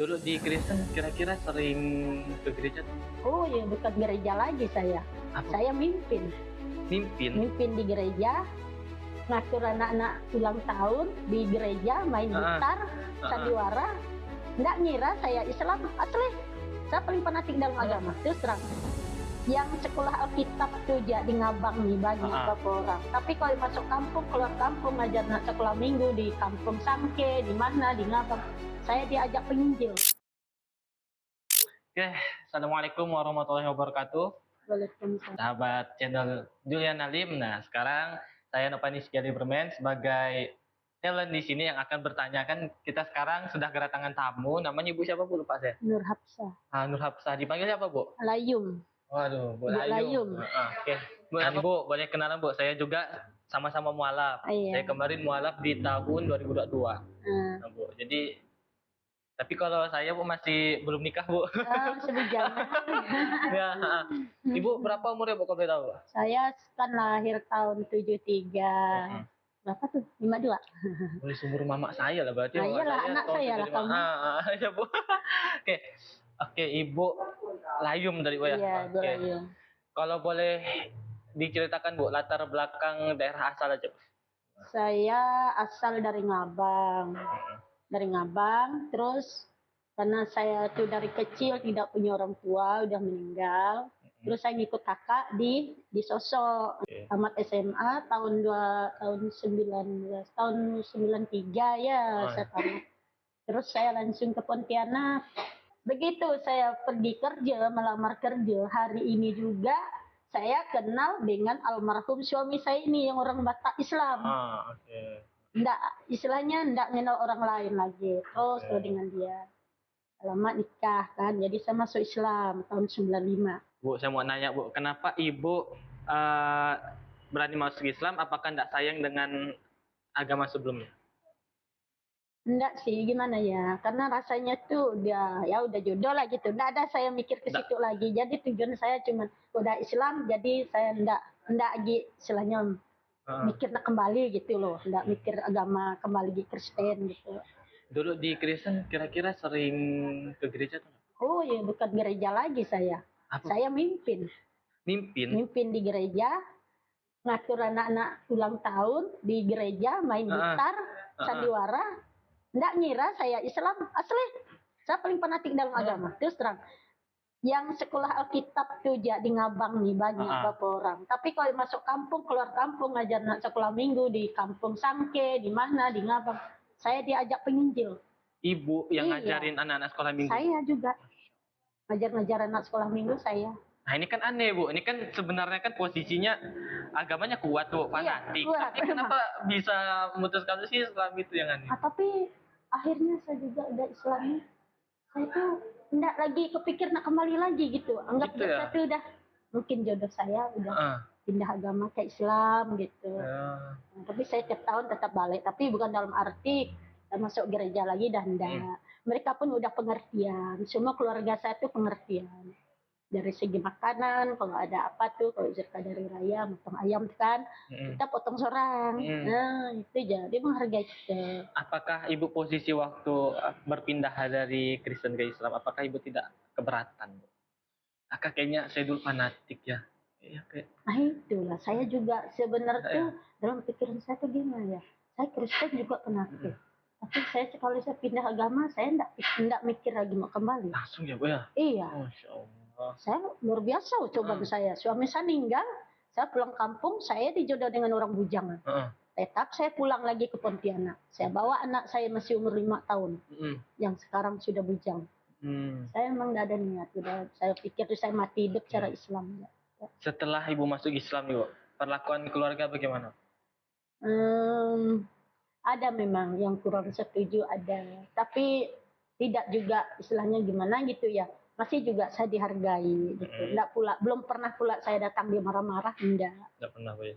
Dulu di Kristen kira-kira sering ke gereja tuh? Oh ya, bukan gereja lagi saya. Apa? Saya mimpin Mimpin? di gereja, ngatur anak-anak ulang tahun di gereja, main gitar, sandiwara. Nggak ngira saya Islam asli. Saya paling fanatik dalam agama, terus terang. Yang sekolah Alkitab tuh di Ngabang nih banyak beberapa orang. Tapi kalau masuk kampung, keluar kampung, ngajar anak sekolah minggu di kampung Sangke, di mana, di Ngabang. Saya diajak penginjil. Oke, Assalamualaikum warahmatullahi wabarakatuh. Waalaikumsalam. Sahabat channel Julian Alim. Nah, sekarang saya Nopani Setiadi Bermain sebagai talent di sini yang akan bertanyakan. Kita sekarang sudah kedatangan tamu. Namanya Ibu siapa Bu? Lupa saya. Nur Hapsah. Nur Hapsah. Dipanggil siapa Bu? Layum. Waduh, Bu Layum. Oke. Bu, boleh kenalan Bu. Saya juga sama-sama mualaf. Iya. Saya kemarin mualaf di tahun 2022. Nah, Bu. Jadi tapi kalau saya Bu masih belum nikah Bu. Masih bujang. Ya, Ibu berapa umurnya Bu kalau boleh tahu? Saya kan lahir tahun 73. Berapa tuh? 52. Boleh seumur mama saya lah berarti. Iyalah, anak saya lah kamu. Ya Bu. Oke, Ibu Layum dari Bu ya. Iya, Bu Layum. Kalau boleh diceritakan Bu latar belakang daerah asal aja. Saya asal dari Ngabang. Terus karena saya tuh dari kecil tidak punya orang tua, udah meninggal. Terus saya ngikut kakak di Sosok. Tamat SMA tahun 93 ya saya tamat. Terus saya langsung ke Pontianak. Begitu saya pergi kerja, melamar kerja, hari ini juga saya kenal dengan almarhum suami saya ini yang orang Batak Islam. Nggak, istilahnya nggak kenal orang lain lagi. Terus dengan dia. Lama nikah kan, jadi saya masuk Islam tahun 95. Bu, saya mau nanya Bu, kenapa Ibu berani masuk Islam? Apakah nggak sayang dengan agama sebelumnya? Enggak sih, gimana ya? Karena rasanya tuh udah jodoh lah gitu. Enggak ada saya mikir ke situ lagi. Jadi tujuan saya cuma udah Islam, jadi saya enggak lagi istilahnya mikir nak kembali gitu loh. Enggak mikir agama kembali di Kristen gitu. Dulu di Kristen kira-kira sering ke gereja tuh? Oh ya, bukan gereja lagi saya. Apa? Saya mimpin di gereja, ngatur anak-anak ulang tahun di gereja, main gitar, sandiwara. Nggak ngira saya Islam asli. Saya paling fanatik dalam agama. Terus terang. Yang sekolah Alkitab tuh di Ngabang nih banyak beberapa orang. Tapi kalau masuk kampung, keluar kampung, ngajar anak sekolah minggu di kampung Sangke, di mana, di Ngabang. Saya diajak penginjil. Ibu yang ngajarin anak-anak sekolah minggu? Saya juga. Ngajar anak sekolah minggu saya. Nah ini kan aneh Bu, ini kan sebenarnya kan posisinya agamanya kuat Bu, fanatik. Iya, kuat, tapi kenapa bisa memutuskan sih Islam itu yang aneh? Tapi akhirnya saya juga udah Islami. Saya tuh enggak lagi kepikir nak kembali lagi gitu. Anggap gitu saya tuh udah mungkin jodoh saya udah pindah agama ke Islam gitu. Nah, tapi saya tiap tahun tetap balik, tapi bukan dalam arti masuk gereja lagi dan enggak. Mereka pun udah pengertian. Semua keluarga saya tuh pengertian. Dari segi makanan, kalau ada apa tuh, kalau zakat dari raya, potong ayam kan, kita potong seorang. Nah, itu jadi menghargai kita. Apakah Ibu posisi waktu berpindah dari Kristen ke Islam, apakah Ibu tidak keberatan? Kayaknya saya dulu fanatik ya. Nah itulah, saya juga sebenarnya tuh dalam pikiran saya tuh gimana ya, saya Kristen juga fanatik. Tapi saya pindah agama, saya enggak mikir lagi mau kembali. Langsung ya Bu ya? Iya. Masya Allah. Saya luar biasa coba saya. Suami saya meninggal, saya pulang kampung, saya dijodoh dengan orang bujangan. Tetap saya pulang lagi ke Pontianak. Saya bawa anak saya masih umur 5 tahun, yang sekarang sudah bujang. Saya memang tidak ada niat. Saya pikir saya mati hidup cara Islam. Setelah Ibu masuk Islam Ibu, perlakuan keluarga bagaimana? Ada memang yang kurang setuju ada, tapi tidak juga istilahnya gimana gitu ya. Masih juga saya dihargai gitu. Belum pernah pula saya datang dia marah-marah, enggak pernah Bu ya?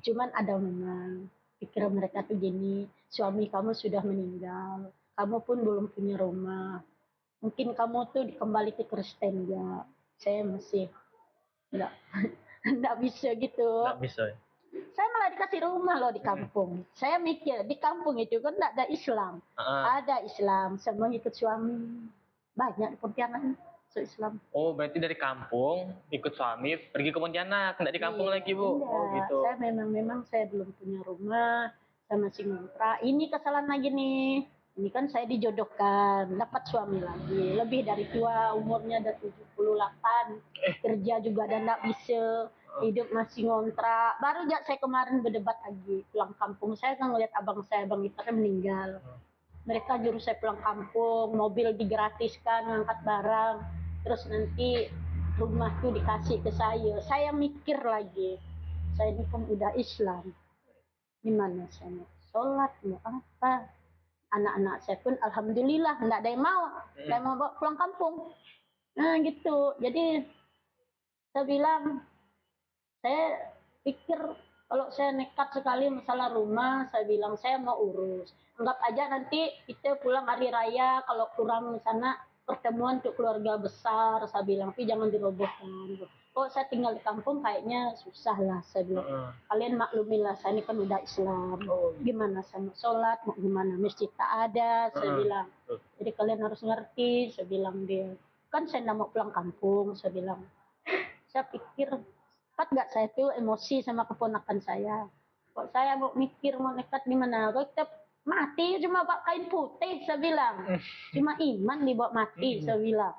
Cuman ada memang pikiran mereka tuh gini, suami kamu sudah meninggal, kamu pun belum punya rumah, mungkin kamu tuh kembali ke Kristen ya. Saya masih enggak bisa gitu. Enggak bisa ya? Saya malah dikasih rumah loh di kampung. Saya mikir di kampung itu kan tidak ada Islam. Ada Islam, semua ikut suami. Banyak di Pontianak so Islam. Oh, berarti dari kampung ikut suami pergi ke Pontianak, tidak di kampung lagi, Bu. Enggak. Oh, gitu. Saya memang saya belum punya rumah, saya masih ngontrak. Ini kesalahan lagi nih. Ini kan saya dijodohkan, dapat suami lagi. Lebih dari tua, umurnya udah 78. Kerja juga dan tidak bisa. Hidup masih ngontrak. Baru aja saya kemarin berdebat lagi. Pulang kampung, saya kan ngeliat abang saya, Bang Ipar meninggal. Mereka juru saya pulang kampung, mobil digratiskan, ngangkat barang. Terus nanti rumah tuh dikasih ke saya. Saya mikir lagi. Saya ini kan udah Islam. Gimana saya mau sholat, mau apa? Anak-anak saya pun alhamdulillah enggak ada yang mau. Saya mau bawa pulang kampung. Nah gitu. Jadi saya bilang, saya pikir kalau saya nekat sekali masalah rumah, saya bilang saya mau urus. Anggap aja nanti kita pulang hari raya, kalau kurang di sana pertemuan untuk keluarga besar, saya bilang, tapi jangan dirobohkan. Kalau saya tinggal di kampung kayaknya susah lah, saya bilang. Kalian maklumilah, saya ini kan udah Islam. Gimana saya mau sholat, mau gimana, masjid tak ada, saya bilang. Jadi kalian harus ngerti, saya bilang dia. Kan saya nggak mau pulang kampung, saya bilang. Saya pikir, cepat nggak saya tuh emosi sama keponakan saya. Kok saya mau mikir, mau nekat gimana, kok kita mati cuma bawa kain putih, saya bilang. Cuma iman dibawa mati, saya bilang.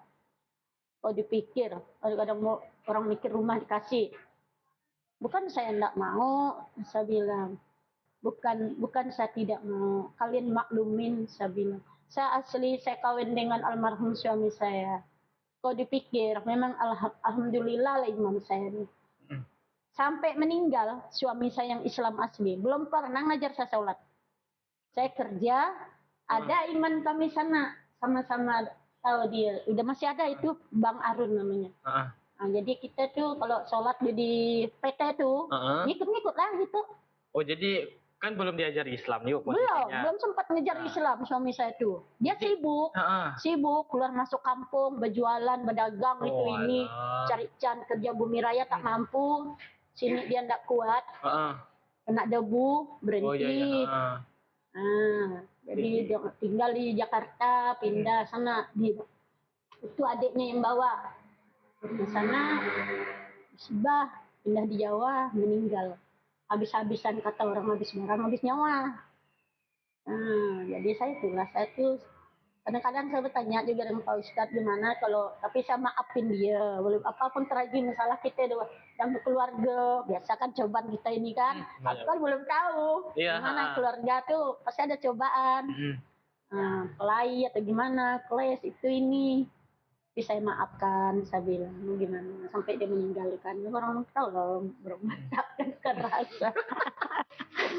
Kalau dipikir, kadang-kadang orang mikir rumah dikasih. Bukan saya enggak mau, saya bilang. Bukan saya tidak mau. Kalian maklumin, saya bilang. Saya kawin dengan almarhum suami saya. Kalau dipikir, memang alhamdulillah lah iman saya ini. Sampai meninggal, suami saya yang Islam asli, belum pernah ngajar saya sholat. Saya kerja, ada iman kami sana, sama-sama tahu dia. Udah masih ada itu, Bang Arun namanya. Nah, jadi kita tuh kalau sholat di PT tuh, ngikut-ngikut lah gitu. Oh, jadi kan belum diajar Islam nih belum sempat ngejar Islam suami saya tuh. Dia sibuk keluar masuk kampung, berjualan, berdagang itu ini, cari kerja bumi raya tak mampu. Sini dia ndak kuat, kena debu, berhenti. Jadi dia tinggal di Jakarta, pindah sana. Itu adiknya yang bawa di sana, musibah, pindah di Jawa, meninggal. Habis-habisan kata orang, habis barang, habis nyawa. Jadi saya tuh kadang-kadang saya bertanya juga dengan Pak Ustadz gimana kalau, tapi saya maafin dia, belum apapun terjadi masalah kita dalam keluarga, biasa kan cobaan kita ini kan, aku kan belum tahu gimana keluarga tuh pasti ada cobaan, kelai atau gimana, keles itu ini. Tapi saya maafkan, saya bilang gimana sampai dia meninggalkan. Orang tahu loh, bermata kerasa.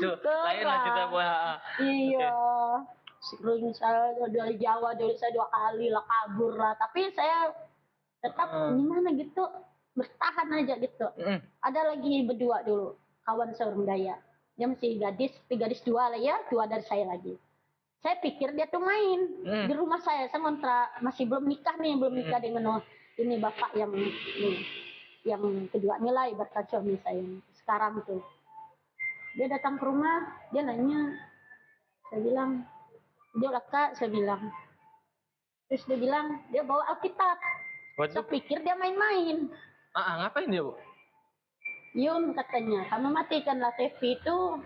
Lain lah kita buat. Iya. Sering saya dari Jawa, dari saya 2 kali lah kabur lah. Tapi saya tetap gimana gitu, bertahan aja gitu. Ada lagi berdua dulu, kawan seorang Daya. Dia masih gadis, tapi gadis 2 lah ya, 2 dari saya lagi. Saya pikir dia tuh main di rumah saya ngontrak, masih belum nikah dengan ini bapak yang kedua nilai berkat suami saya sekarang tuh. Dia datang ke rumah, dia nanya, saya bilang, dia Kak, saya bilang. Terus dia bilang, dia bawa Alkitab. Saya pikir dia main-main. Ngapain dia, Bu? Yun katanya, kamu matikanlah TV itu.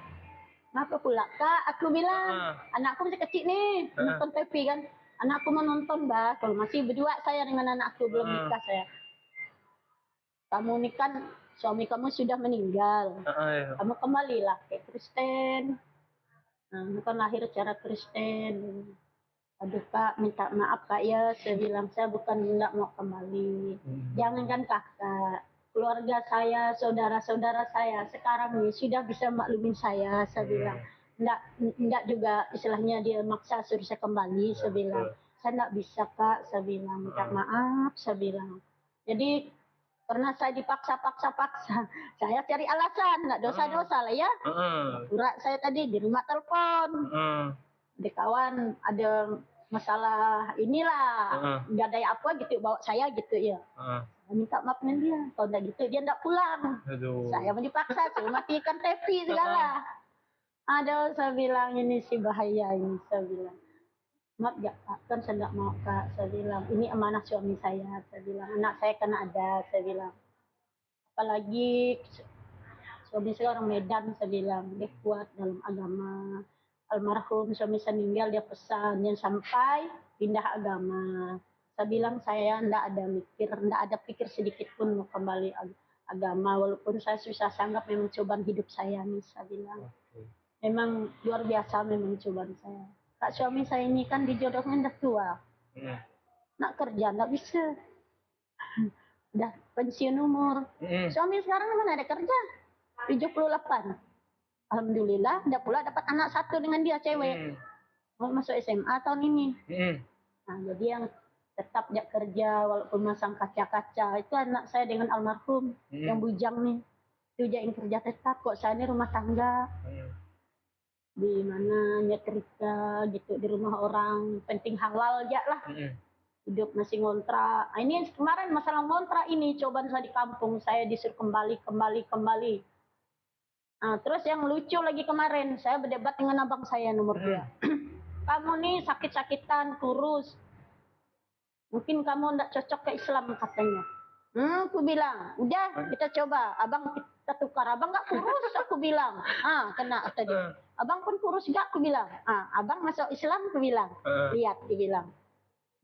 Kenapa pula Kak? Aku bilang, anakku masih kecil nih, nonton TV kan. Anakku mau nonton, Mbak. Kalau masih berdua saya dengan anakku, belum nikah saya. Kamu ini kan, suami kamu sudah meninggal. Kamu kembalilah ke Kristen. Kan lahir secara Kristen. Aduh Kak, minta maaf Kak ya. Saya bilang, saya bukan tidak mau kembali. Jangankan kakak. Keluarga saya, saudara-saudara saya sekarang ini sudah bisa maklumin saya bilang. Enggak juga istilahnya dia maksa suruh saya kembali, saya bilang. Saya enggak bisa Kak, saya bilang. Minta maaf, saya bilang. Jadi karena saya dipaksa-paksa, saya cari alasan, enggak dosa-dosa lah ya. Pura saya tadi di rumah telepon. Di kawan ada masalah inilah, nggak ada apa gitu bawa saya gitu ya. Minta maaf dengan dia, kalau udah gitu dia nggak pulang. Aduh. Saya mau dipaksa, saya matikan TV segala. Aduh, saya bilang ini sih bahaya ini, saya bilang. Maaf ya Kak, kan saya nggak mau Kak, saya bilang. Ini amanah suami saya bilang. Anak saya kan ada, saya bilang. Apalagi suami saya orang Medan, saya bilang. Dia kuat dalam agama. Almarhum suami saya meninggal, dia pesan, jangan sampai pindah agama. Saya bilang saya nggak ada pikir sedikit pun mau kembali agama, walaupun saya susah sangat memang cobaan hidup saya nih, saya bilang. Memang luar biasa memang cobaan saya. Kak suami saya ini kan dijodohnya udah tua. Nak kerja nggak bisa. Udah pensiun umur. Suami sekarang mana ada kerja? 78. Alhamdulillah, udah pula dapat anak satu dengan dia cewek. Mau masuk SMA tahun ini. Nah, jadi yang tetap dia kerja walaupun masang kaca-kaca. Itu anak saya dengan almarhum yang bujang nih. Itu dia yang kerja tetap. Kok saya ini rumah tangga. Di mana nyetrika gitu di rumah orang, penting halal aja lah. Hidup masih ngontrak. Nah, ini kemarin masalah ngontrak ini cobaan saya di kampung, saya disuruh kembali. Nah, terus yang lucu lagi kemarin, saya berdebat dengan abang saya nomor 2. Kamu nih sakit-sakitan, kurus. Mungkin kamu enggak cocok ke Islam katanya. Aku bilang, udah kita coba. Abang kita tukar. Abang enggak kurus, aku bilang. Kena tadi. Abang pun kurus enggak, aku bilang. Abang masuk Islam, aku bilang. Lihat, dia bilang.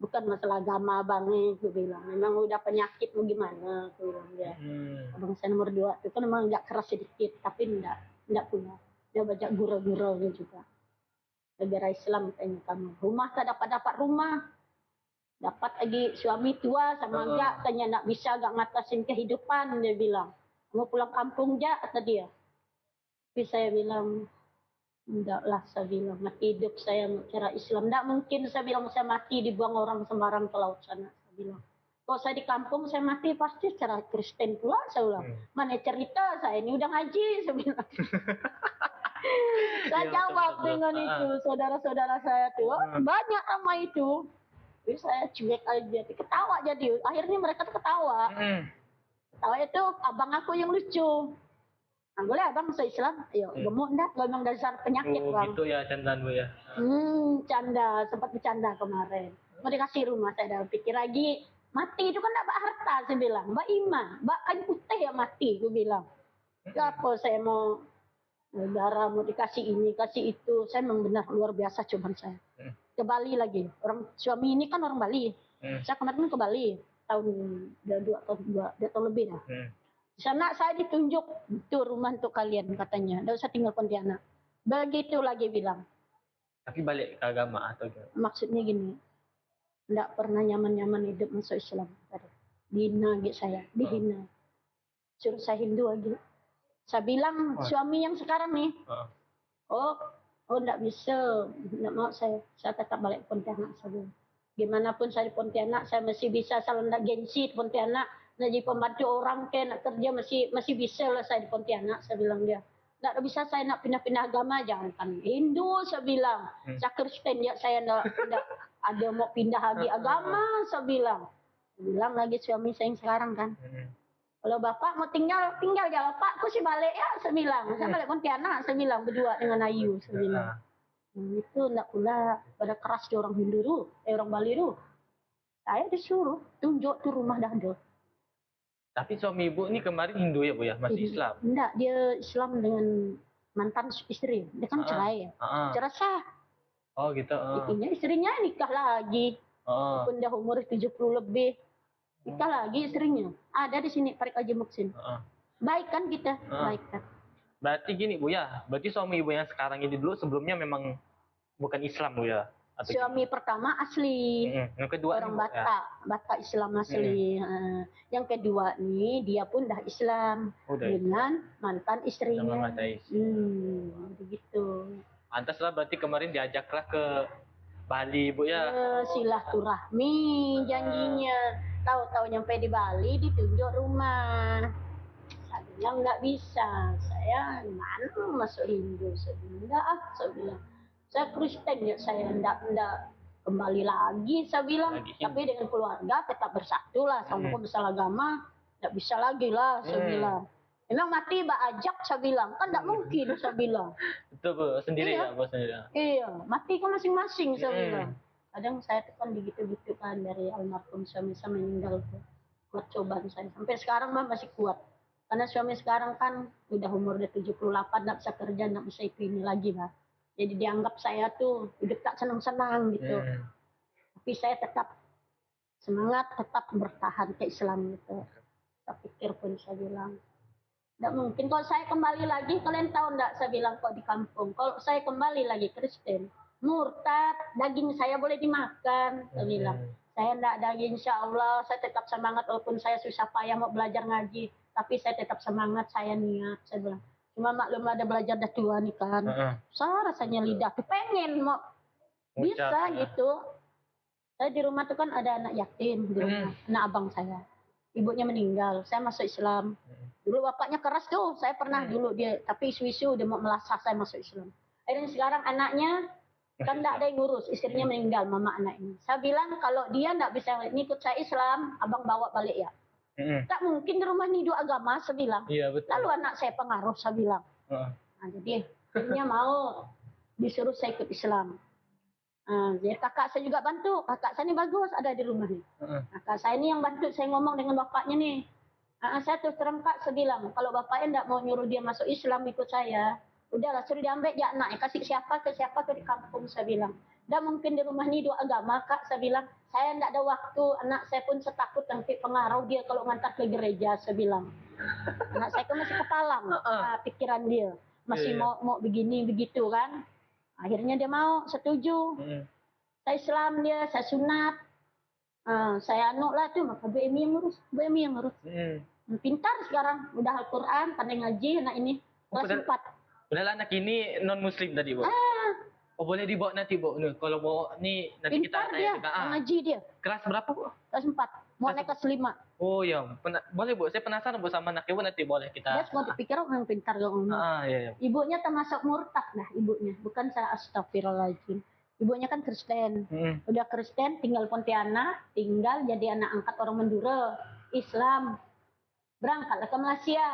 Bukan masalah agama abang nih, aku bilang. Memang udah penyakit mau gimana, aku bilang dia. Abang saya nomor 2 itu kan memang enggak keras sedikit, tapi enggak punya. Dia baca gurau-gurau juga. Negara Islam katanya kamu. Rumah tak dapat rumah. Dapat lagi suami tua sama enggak, katanya enggak bisa enggak ngatasin kehidupan, dia bilang. Mau pulang kampung enggak, kata dia. Tapi saya bilang, enggak lah, saya bilang, mati hidup saya cara Islam. Enggak mungkin saya bilang saya mati dibuang orang sembarang ke laut sana, saya bilang. Kalau saya di kampung saya mati pasti secara Kristen pula, saya bilang. Mana cerita saya ini udah ngaji, saya bilang. Saya jawab dengan itu, saudara-saudara saya tuh, banyak ramai itu. Jadi saya cuek aja, ketawa jadi. Akhirnya mereka tuh ketawa. Ketawa itu abang aku yang lucu. Nah, boleh abang masuk Islam? Ayo, gemuk enggak? Kalau memang dasar penyakit bang. Gitu ya candaan Bu ya. Canda, sempat bercanda kemarin. Mau dikasih rumah, saya dah pikir lagi. Mati itu kan enggak mbak harta, saya bilang. Mbak iman, mbak kayu putih ya mati, gue bilang. Apa saya mau negara mau dikasih ini, kasih itu. Saya memang benar luar biasa cobaan saya. Ke Bali lagi. Orang suami ini kan orang Bali. Saya kemarin ke Bali tahun 2 tahun lebih dah. Di sana saya ditunjuk itu rumah untuk kalian katanya. Enggak usah tinggal Pontianak. Begitu lagi bilang. Tapi balik ke agama atau gimana? Maksudnya gini. Enggak pernah nyaman-nyaman hidup masuk Islam. Dihina gitu saya, dihina. Suruh saya Hindu lagi. Saya bilang suami yang sekarang nih. Oh, enggak bisa, enggak mau saya tetap balik Pontianak saja. Gimana pun saya di Pontianak, saya masih bisa salah enggak gengsi di Pontianak, jadi pembantu orang kayak nak kerja masih bisa lah saya di Pontianak, saya bilang dia. Enggak bisa saya nak pindah-pindah agama, jangankan Hindu, saya bilang. Saya Kristen ya, saya enggak ada mau pindah lagi agama, saya bilang. Bilang lagi suami saya yang sekarang kan. Kalau bapak mau tinggal aja bapak, aku sih balik ya, saya bilang. Saya balik Pontianak, saya bilang berdua dengan Ayu, saya bilang. Itu enggak pula pada keras di orang Hindu tuh, orang Bali tuh. Saya disuruh tunjuk tuh rumah dah ada. Tapi suami ibu ini kemarin Hindu ya Bu ya, masih Islam? Enggak, dia Islam dengan mantan istri. Dia kan cerai ya. Cerai sah. Oh gitu. Istrinya nikah lagi. Walaupun dah umur 70 lebih. Nikah lagi istrinya. Ada di sini Parik Haji Muksin. Baik kan kita? Baik kan. Berarti gini Bu ya, berarti suami ibu yang sekarang ini dulu sebelumnya memang bukan Islam Bu ya? Suami pertama asli. Yang kedua orang Batak Islam asli. Yang kedua nih dia pun dah Islam dengan mantan istrinya. Begitu. Pantas lah berarti kemarin diajaklah ke Bali Bu ya. Silaturahmi janjinya. Tahu-tahu nyampe di Bali ditunjuk rumah. Saya bilang nggak bisa. Saya mana masuk Hindu. Saya bilang enggak. Saya bilang saya Kristen ya, saya enggak kembali lagi, saya bilang. Lagi Tapi dengan keluarga tetap bersatu lah, sama masalah agama, nggak bisa lagi lah, saya bilang. Memang mati ajak, saya bilang. Kan nggak mungkin, saya bilang. Itu Bu, sendiri Iya. ya bos sendiri. Iya, mati kan masing-masing, saya bilang. Kadang saya tuh kan begitu-gitu kan, dari almarhum suami saya meninggal tuh. Kuat cobaan saya. Sampai sekarang mah masih kuat. Karena suami sekarang kan udah umur 78, nggak bisa kerja, nggak bisa itu ini lagi lah. Jadi dianggap saya tuh hidup tak senang-senang gitu. Tapi saya tetap semangat, tetap bertahan ke Islam gitu. Saya pikir pun saya bilang, nggak mungkin kalau saya kembali lagi, kalian tahu nggak saya bilang kok di kampung, kalau saya kembali lagi Kristen, murtad, daging saya boleh dimakan, saya bilang. Saya nggak daging, insya Allah, saya tetap semangat walaupun saya susah payah mau belajar ngaji, tapi saya tetap semangat, saya niat, saya bilang. Cuma maklum ada belajar dah tua nih kan. Saya rasanya lidah tuh pengen mau bisa gitu. Saya di rumah tuh kan ada anak yatim di rumah, anak abang saya. Ibunya meninggal, saya masuk Islam. Dulu bapaknya keras tuh, saya pernah dulu dia, tapi isu-isu udah mau melasah saya masuk Islam. Akhirnya sekarang anaknya kan enggak ada yang ngurus, istrinya meninggal, mama anak ini. Saya bilang kalau dia enggak bisa ngikut saya Islam, abang bawa balik ya. Tak mungkin di rumah ini dua agama, saya bilang. Iya, betul. Lalu anak saya pengaruh, saya bilang. Nah, jadi akhirnya mau disuruh saya ikut Islam. Jadi kakak saya juga bantu. Kakak saya ini bagus ada di rumah nih. Kakak saya ini yang bantu saya ngomong dengan bapaknya nih. Saya terus terang kak, saya bilang kalau bapaknya enggak mau nyuruh dia masuk Islam ikut saya, udahlah suruh diambil ya anak, kasih siapa ke di kampung, saya bilang. Dan mungkin di rumah ini dua agama kak, saya bilang. Saya enggak ada waktu, anak saya pun setakut nanti pengaruh dia kalau ngantar ke gereja, saya bilang. Anak saya kan masih kepalang, pikiran dia. Masih mau begini begitu kan. Akhirnya dia mau, setuju. Saya Islam dia, saya sunat. Saya anu lah tuh, maka Bu Emi yang ngurus. Pintar sekarang, udah Al-Quran, pandai ngaji, anak ini. Kelas 4. Padahal anak ini non-muslim tadi, Bu. Oh, boleh dibawa nanti, Bu. Nih, kalau mau nih nanti pintar kita dia, juga. ngaji dia. Kelas berapa, Bu? Kelas 4. Mau naik kelas 5. Oh ya, boleh Bu. Saya penasaran Bu sama anak Ibu, nanti boleh kita. Dia semua dipikir orang pintar gak ngomong. Iya. Ibunya termasuk murtad dah ibunya, bukan saya astagfirullahaladzim. Ibunya kan Kristen. Udah Kristen, tinggal Pontianak, tinggal jadi anak angkat orang Madura, Islam. Berangkatlah ke Malaysia,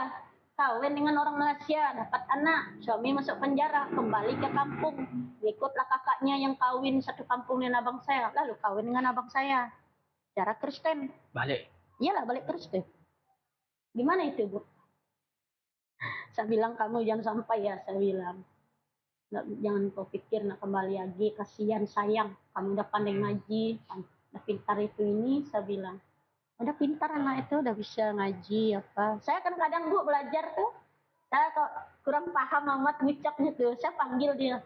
kawin dengan orang Malaysia, dapat anak, suami masuk penjara, kembali ke kampung, ikutlah kakaknya yang kawin satu kampung dengan abang saya, lalu kawin dengan abang saya, cara Kristen. Balik? Iyalah balik Kristen. Gimana itu Bu? Saya bilang kamu jangan sampai ya, saya bilang. Jangan kau pikir nak kembali lagi, kasihan sayang, kamu udah pandai ngaji, udah pintar itu ini, saya bilang. Udah pintar anak itu, udah bisa ngaji apa. Saya kan kadang Bu belajar tuh, saya kok kurang paham amat ngucapnya tuh, saya panggil dia,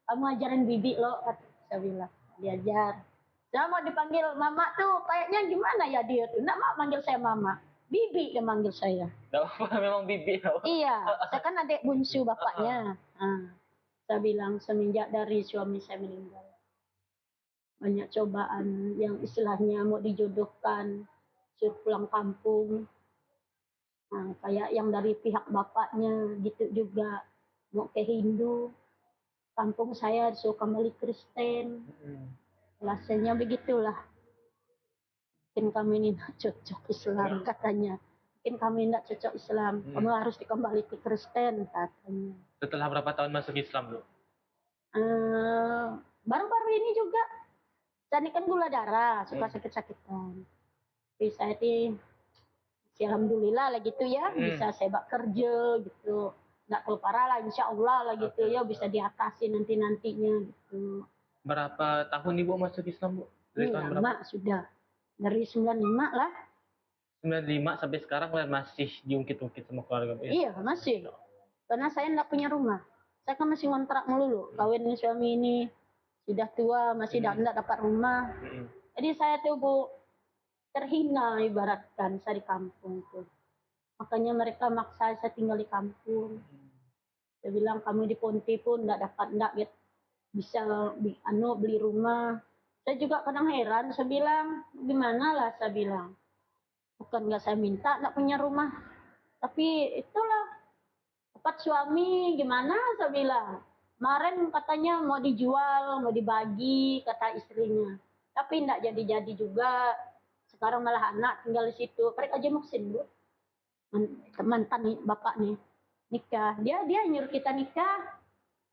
kamu ajarin bibi lo, saya bilang, diajar. Saya mau dipanggil mama tuh, kayaknya gimana ya dia tuh, nggak mau manggil saya mama, bibi dia manggil saya. Nggak apa, memang bibi. Iya, saya kan adik bungsu bapaknya. Saya bilang semenjak dari suami saya meninggal, banyak cobaan yang istilahnya mau dijodohkan, suruh pulang kampung. Kayak yang dari pihak bapaknya gitu juga mau ke Hindu, kampung saya disuruh kembali Kristen. Rasanya begitulah. Mungkin kami ini tidak cocok Islam katanya. Mungkin kami tidak cocok Islam. Kamu harus dikembali ke Kristen katanya. Setelah berapa tahun masuk Islam, Bu? Baru-baru ini juga. Saya ini kan gula darah, suka sakit-sakitan. Tapi saya ini alhamdulillah lah gitu ya, bisa sebab kerja gitu. Nggak parah lah, insya Allah lah gitu ya, bisa diatasi nanti-nantinya gitu. Berapa tahun Ibu masuk Islam, Bu? Dari tahun berapa? Sudah. Dari 95 lah. 95 sampai sekarang masih diungkit-ungkit sama keluarga, Bu? Iya, masih. Karena saya nggak punya rumah. Saya kan masih ngontrak melulu. Kawin suami ini sudah tua, masih nggak dapat rumah. Jadi saya tuh Bu, terhina ibaratkan saya di kampung tuh. Makanya mereka maksa saya tinggal di kampung. Saya bilang kamu di Ponti pun nggak bisa beli rumah. Saya juga kadang heran, saya bilang gimana lah, saya bilang bukan nggak saya minta nggak punya rumah, tapi itulah dapat suami gimana, saya bilang Kemarin katanya mau dijual, mau dibagi, kata istrinya. Tapi enggak jadi-jadi juga. Sekarang malah anak tinggal di situ. Mereka aja muksin, Bu. Mantan nih, bapak nih. Nikah. Dia nyuruh kita nikah.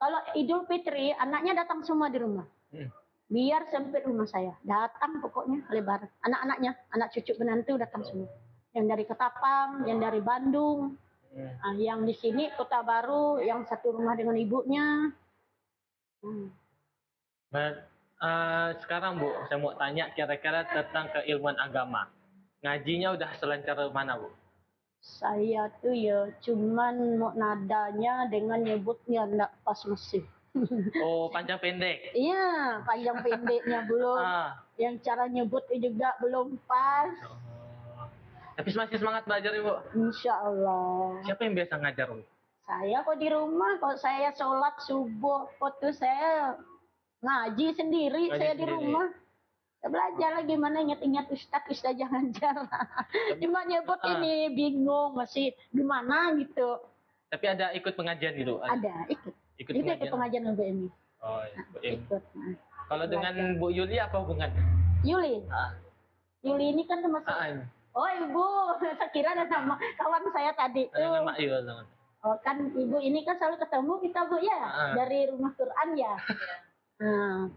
Kalau Idul Fitri, anaknya datang semua di rumah. Biar sempit rumah saya. Datang pokoknya lebar. Anak-anaknya, anak cucu menantu datang semua. Yang dari Ketapang, yang dari Bandung. Yang di sini Kota Baru, yang satu rumah dengan ibunya. Sekarang Bu, saya mau tanya kira-kira tentang keilmuan agama. Ngajinya udah selancar mana Bu? Saya tuh ya cuman mau nadanya dengan nyebutnya enggak pas mesin. Oh, panjang pendek. Iya, panjang pendeknya belum. Yang cara nyebutnya juga belum pas. Tapi masih semangat belajar Ibu? Insya Allah. Siapa yang biasa ngajar Bu? Saya kok di rumah, kalau saya sholat subuh, waktu saya ngaji sendiri, saya di rumah. Saya belajar lagi gimana ingat-ingat ustaz jangan ngajar. Cuma nyebut ini bingung, masih gimana gitu. Tapi ada ikut pengajian gitu? Ada, ikut. Ikut pengajian UBMI. Oh, iya. Ikut. Kalau dengan Bu Yuli apa hubungannya? Yuli? Yuli ini kan teman saya. Oh Ibu, saya kira ada nama kawan saya tadi tuh. Nama Yul. Oh kan Ibu ini kan selalu ketemu kita Bu ya, dari rumah Quran ya.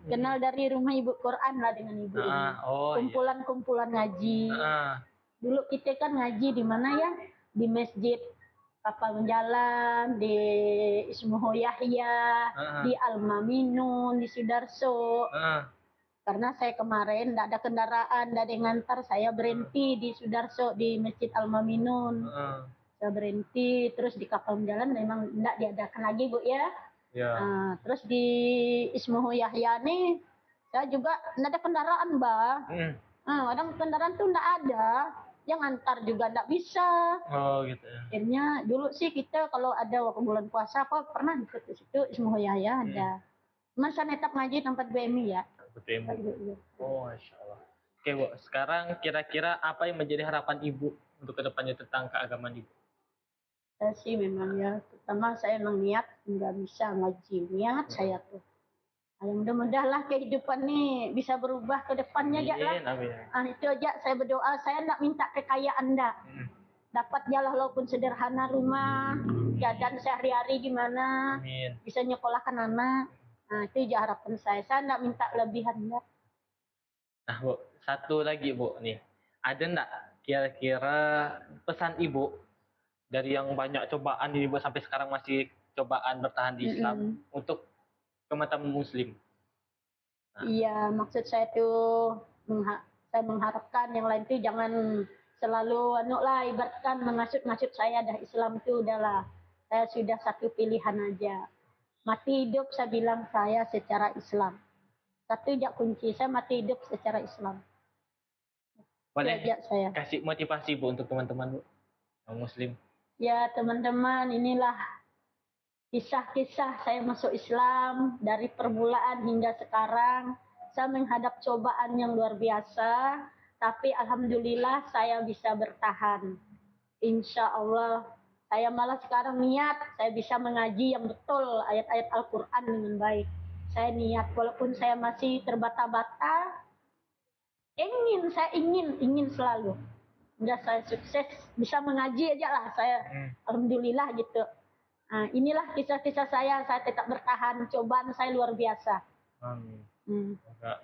Kenal dari rumah Ibu Quran lah dengan Ibu ini. Kumpulan-kumpulan ngaji. Dulu kita kan ngaji di mana ya? Di masjid Kapal Menjalan, di Ismuho Yahya, di Al-Maminun, di Sudarso. Karena saya kemarin tidak ada kendaraan, tidak ada yang ngantar, saya berhenti di Sudarso, di Masjid Al-Maminun. Saya berhenti, terus di Kapal Menjalan memang tidak diadakan lagi Bu ya. Terus di Ismuho Yahya nih, saya juga tidak ada kendaraan Mbak. Kadang kendaraan tuh tidak ada, yang ngantar juga tidak bisa. Oh gitu ya. Akhirnya dulu sih kita kalau ada waktu bulan puasa apa pernah ikut di situ Ismuho Yahya ada. Masa netap ngaji tempat BMI ya. Oh, Masya Allah. Oke Bu, sekarang kira-kira apa yang menjadi harapan Ibu untuk kedepannya tentang keagamaan Ibu? Saya sih memang ya, pertama saya memang niat nggak bisa ngaji, niat saya tuh. Mudah-mudahan lah kehidupan nih bisa berubah ke depannya aja lah. Itu aja saya berdoa, saya nggak minta kekayaan dah. Dapat jalan walaupun sederhana rumah, jajan sehari-hari gimana, bisa nyekolahkan anak. Itu aja harapan saya nggak minta lebihan ya. Nah Bu, satu lagi Bu nih, ada nggak kira-kira pesan Ibu dari yang banyak cobaan Ibu sampai sekarang masih cobaan bertahan di Islam untuk teman-teman Muslim? Iya, maksud saya tuh saya mengharapkan yang lain tuh jangan selalu ibaratkan mengasut-ngasut saya dah Islam tuh udahlah. Saya sudah satu pilihan aja. Mati hidup saya bilang saya secara Islam. Satu aja kunci, saya mati hidup secara Islam. Boleh saya kasih motivasi Bu untuk teman-teman Bu, yang Muslim? Ya teman-teman, inilah kisah-kisah saya masuk Islam dari permulaan hingga sekarang. Saya menghadap cobaan yang luar biasa, tapi alhamdulillah saya bisa bertahan. Insya Allah. Saya malah sekarang niat, saya bisa mengaji yang betul ayat-ayat Al-Quran dengan baik. Saya niat, walaupun saya masih terbata-bata, saya ingin selalu. Udah saya sukses, bisa mengaji aja lah, saya alhamdulillah gitu. Inilah kisah-kisah saya tetap bertahan, cobaan saya luar biasa.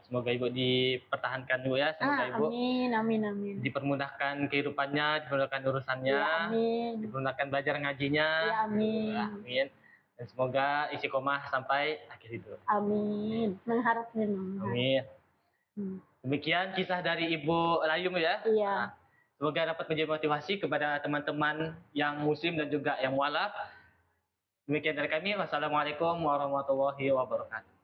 Semoga Ibu dipertahankan dulu ya, semoga Ibu amin. Dipermudahkan kehidupannya, dipermudahkan urusannya, ya, dipermudahkan belajar ngajinya, ya, amin. Dan semoga istiqomah sampai akhir hidup. Amin. Mengharap memang. Amin. Demikian kisah dari Ibu Layung ya. Iya. Semoga dapat menjadi motivasi kepada teman-teman yang Muslim dan juga yang mualaf. Demikian dari kami. Wassalamualaikum warahmatullahi wabarakatuh.